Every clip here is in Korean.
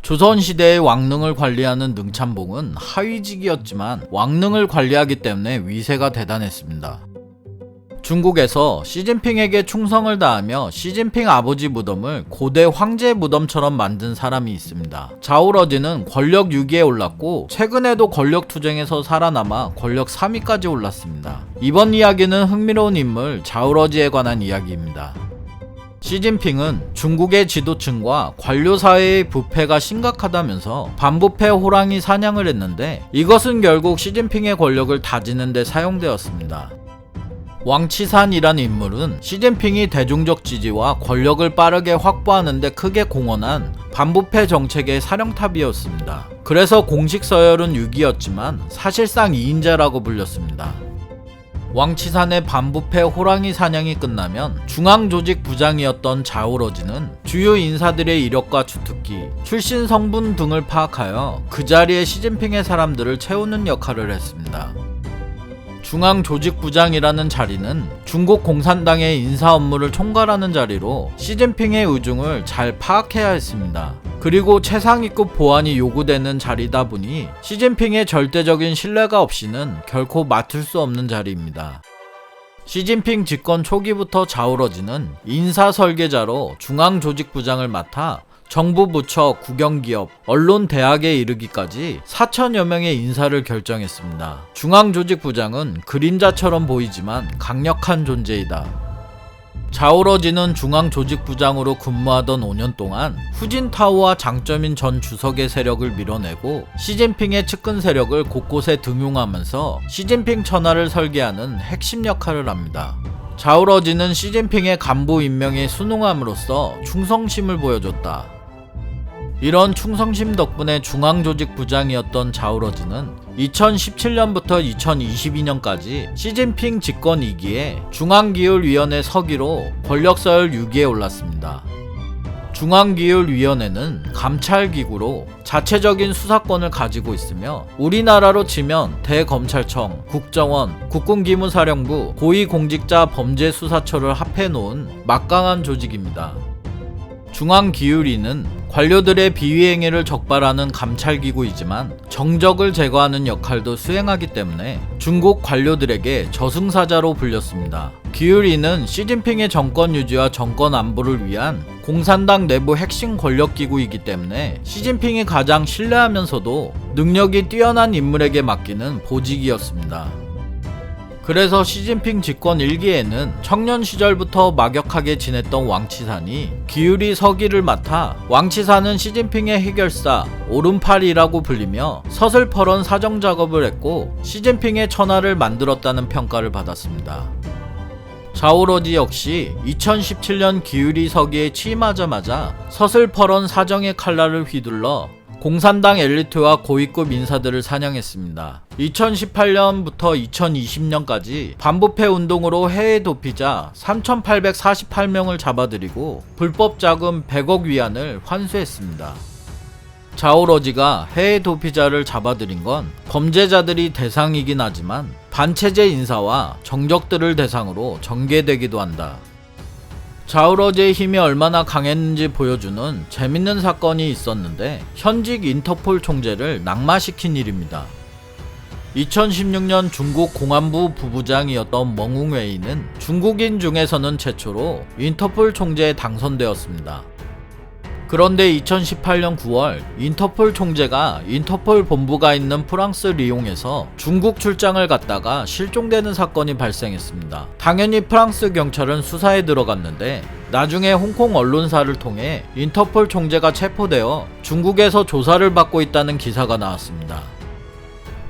조선시대의 왕릉을 관리하는 능참봉은 하위직이었지만 왕릉을 관리하기 때문에 위세가 대단했습니다. 중국에서 시진핑에게 충성을 다하며 시진핑 아버지 무덤을 고대 황제 무덤처럼 만든 사람이 있습니다. 자오러지는 권력 6위에 올랐고 최근에도 권력 투쟁에서 살아남아 권력 3위까지 올랐습니다. 이번 이야기는 흥미로운 인물 자오러지에 관한 이야기입니다. 시진핑은 중국의 지도층과 관료사회의 부패가 심각하다면서 반부패 호랑이 사냥을 했는데 이것은 결국 시진핑의 권력을 다지는 데 사용되었습니다. 왕치산이란 인물은 시진핑이 대중적 지지와 권력을 빠르게 확보하는 데 크게 공헌한 반부패 정책의 사령탑이었습니다. 그래서 공식 서열은 6위였지만 사실상 2인자라고 불렸습니다. 왕치산의 반부패 호랑이 사냥이 끝나면 중앙조직부장이었던 자오러지는 주요 인사들의 이력과 주특기, 출신 성분 등을 파악하여 그 자리에 시진핑의 사람들을 채우는 역할을 했습니다. 중앙조직부장이라는 자리는 중국 공산당의 인사 업무를 총괄하는 자리로 시진핑의 의중을 잘 파악해야 했습니다. 그리고 최상위급 보안이 요구되는 자리다 보니 시진핑의 절대적인 신뢰가 없이는 결코 맡을 수 없는 자리입니다. 시진핑 집권 초기부터 자오러지는 인사 설계자로 중앙조직부장을 맡아 정부 부처, 국영기업, 언론, 대학에 이르기까지 4천여 명의 인사를 결정했습니다. 중앙조직부장은 그림자처럼 보이지만 강력한 존재이다. 자오러지는 중앙조직부장으로 근무하던 5년 동안 후진타오와 장쩌민 전 주석의 세력을 밀어내고 시진핑의 측근 세력을 곳곳에 등용하면서 시진핑 천하를 설계하는 핵심 역할을 합니다. 자오러지는 시진핑의 간부 임명에 순응함으로써 충성심을 보여줬다. 이런 충성심 덕분에 중앙조직부장이었던 자오러지는 2017년부터 2022년까지 시진핑 집권 2기에 중앙기율위원회 서기로 권력서열 6위에 올랐습니다. 중앙기율위원회는 감찰기구로 자체적인 수사권을 가지고 있으며 우리나라로 치면 대검찰청, 국정원, 국군기무사령부, 고위공직자 범죄수사처를 합해놓은 막강한 조직입니다. 중앙기율위는 관료들의 비위행위를 적발하는 감찰기구이지만 정적을 제거하는 역할도 수행하기 때문에 중국 관료들에게 저승사자로 불렸습니다. 기율위는 시진핑의 정권 유지와 정권 안보를 위한 공산당 내부 핵심 권력기구이기 때문에 시진핑이 가장 신뢰하면서도 능력이 뛰어난 인물에게 맡기는 보직이었습니다. 그래서 시진핑 집권 1기에는 청년 시절부터 막역하게 지냈던 왕치산이 기율위 서기를 맡아 왕치산은 시진핑의 해결사, 오른팔이라고 불리며 서슬퍼런 사정 작업을 했고 시진핑의 천하를 만들었다는 평가를 받았습니다. 자오러지 역시 2017년 기율위 서기에 취임하자마자 서슬퍼런 사정의 칼날을 휘둘러 공산당 엘리트와 고위급 인사들을 사냥했습니다. 2018년부터 2020년까지 반부패 운동으로 해외 도피자 3,848명을 잡아들이고 불법 자금 100억 위안을 환수했습니다. 자오러지가 해외 도피자를 잡아들인 건 범죄자들이 대상이긴 하지만 반체제 인사와 정적들을 대상으로 전개되기도 한다. 자오러지의 힘이 얼마나 강했는지 보여주는 재밌는 사건이 있었는데 현직 인터폴 총재를 낙마시킨 일입니다. 2016년 중국 공안부 부부장이었던 멍웅웨이는 중국인 중에서는 최초로 인터폴 총재에 당선되었습니다. 그런데 2018년 9월 인터폴 총재가 인터폴 본부가 있는 프랑스 리옹에서 중국 출장을 갔다가 실종되는 사건이 발생했습니다. 당연히 프랑스 경찰은 수사에 들어갔는데 나중에 홍콩 언론사를 통해 인터폴 총재가 체포되어 중국에서 조사를 받고 있다는 기사가 나왔습니다.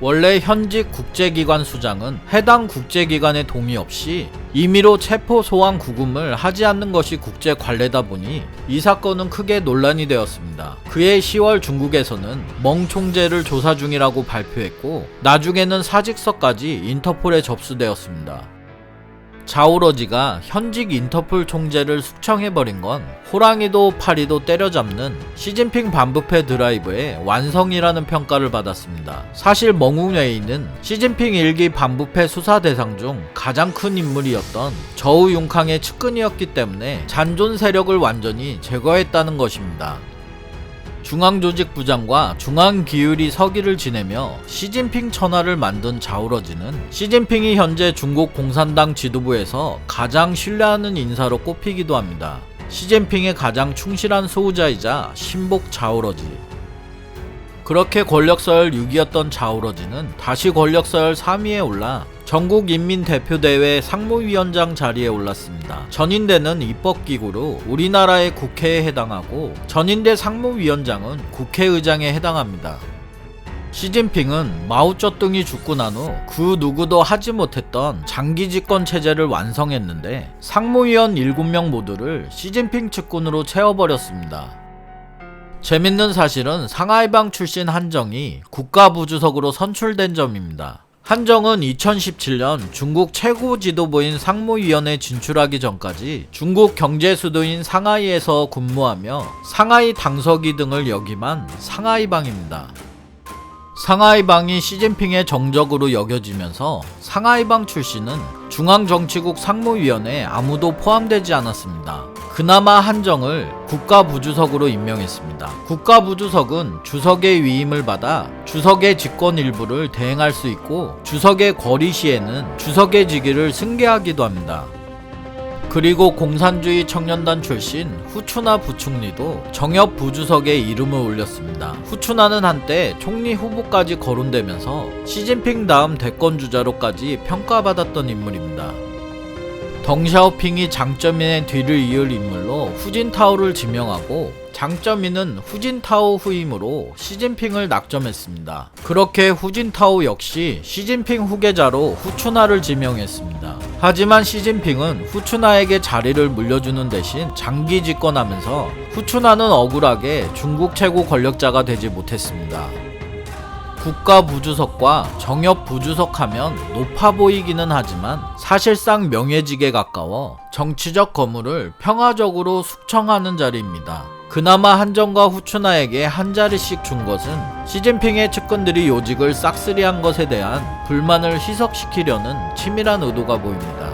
원래 현직 국제기관 수장은 해당 국제기관의 동의 없이 임의로 체포 소환 구금을 하지 않는 것이 국제 관례다 보니 이 사건은 크게 논란이 되었습니다. 그해 10월 중국에서는 멍 총재를 조사 중이라고 발표했고 나중에는 사직서까지 인터폴에 접수되었습니다. 자오러지가 현직 인터폴 총재를 숙청해버린 건 호랑이도 파리도 때려잡는 시진핑 반부패 드라이브의 완성이라는 평가를 받았습니다. 사실 멍웅웨이는 시진핑 1기 반부패 수사 대상 중 가장 큰 인물이었던 저우융캉의 측근이었기 때문에 잔존 세력을 완전히 제거했다는 것입니다. 중앙조직부장과 중앙기율이 서기를 지내며 시진핑 천하를 만든 자오러지는 시진핑이 현재 중국 공산당 지도부에서 가장 신뢰하는 인사로 꼽히기도 합니다. 시진핑의 가장 충실한 소유자이자 신복 자오러지. 그렇게 권력서열 6위였던 자오러지는 다시 권력서열 3위에 올라 전국인민대표대회 상무위원장 자리에 올랐습니다. 전인대는 입법기구로 우리나라의 국회에 해당하고 전인대 상무위원장은 국회의장에 해당합니다. 시진핑은 마오쩌둥이 죽고 난 후 그 누구도 하지 못했던 장기집권 체제를 완성했는데 상무위원 7명 모두를 시진핑 측근으로 채워버렸습니다. 재밌는 사실은 상하이방 출신 한정이 국가부주석으로 선출된 점입니다. 한정은 2017년 중국 최고 지도부인 상무위원회에 진출하기 전까지 중국 경제 수도인 상하이에서 근무하며 상하이 당서기 등을 역임한 상하이방입니다. 상하이방이 시진핑의 정적으로 여겨지면서 상하이방 출신은 중앙정치국 상무위원회에 아무도 포함되지 않았습니다. 그나마 한정을 국가부주석으로 임명했습니다. 국가부주석은 주석의 위임을 받아 주석의 직권 일부를 대행할 수 있고 주석의 거리 시에는 주석의 직위를 승계하기도 합니다. 그리고 공산주의 청년단 출신 후추나 부총리도 정협 부주석에 이름을 올렸습니다. 후추나는 한때 총리 후보까지 거론되면서 시진핑 다음 대권주자로까지 평가받았던 인물입니다. 덩샤오핑이 장쩌민의 뒤를 이을 인물로 후진타오를 지명하고 장쩌민은 후진타오 후임으로 시진핑을 낙점했습니다. 그렇게 후진타오 역시 시진핑 후계자로 후추나를 지명했습니다. 하지만 시진핑은 후추나에게 자리를 물려주는 대신 장기 집권하면서 후추나는 억울하게 중국 최고 권력자가 되지 못했습니다. 국가부주석과 정협부주석 하면 높아 보이기는 하지만 사실상 명예직에 가까워 정치적 거물을 평화적으로 숙청하는 자리입니다. 그나마 한정과 후추나에게 한 자리씩 준 것은 시진핑의 측근들이 요직을 싹쓸이한 것에 대한 불만을 희석시키려는 치밀한 의도가 보입니다.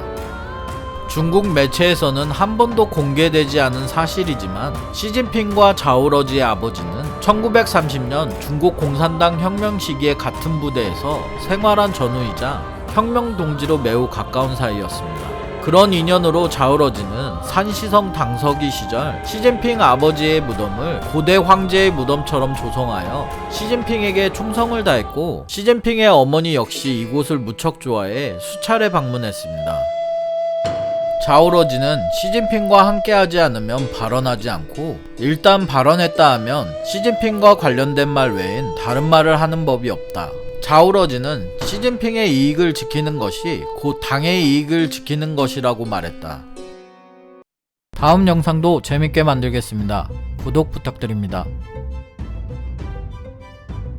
중국 매체에서는 한 번도 공개되지 않은 사실이지만 시진핑과 자오러지의 아버지는 1930년 중국 공산당 혁명 시기에 같은 부대에서 생활한 전우이자 혁명 동지로 매우 가까운 사이였습니다. 그런 인연으로 자오러지는 산시성 당서기 시절 시진핑 아버지의 무덤을 고대 황제의 무덤처럼 조성하여 시진핑에게 충성을 다했고 시진핑의 어머니 역시 이곳을 무척 좋아해 수차례 방문했습니다. 자오러지는 시진핑과 함께하지 않으면 발언하지 않고 일단 발언했다 하면 시진핑과 관련된 말 외엔 다른 말을 하는 법이 없다. 자오러지는 시진핑의 이익을 지키는 것이 곧 당의 이익을 지키는 것이라고 말했다. 다음 영상도 재밌게 만들겠습니다. 구독 부탁드립니다.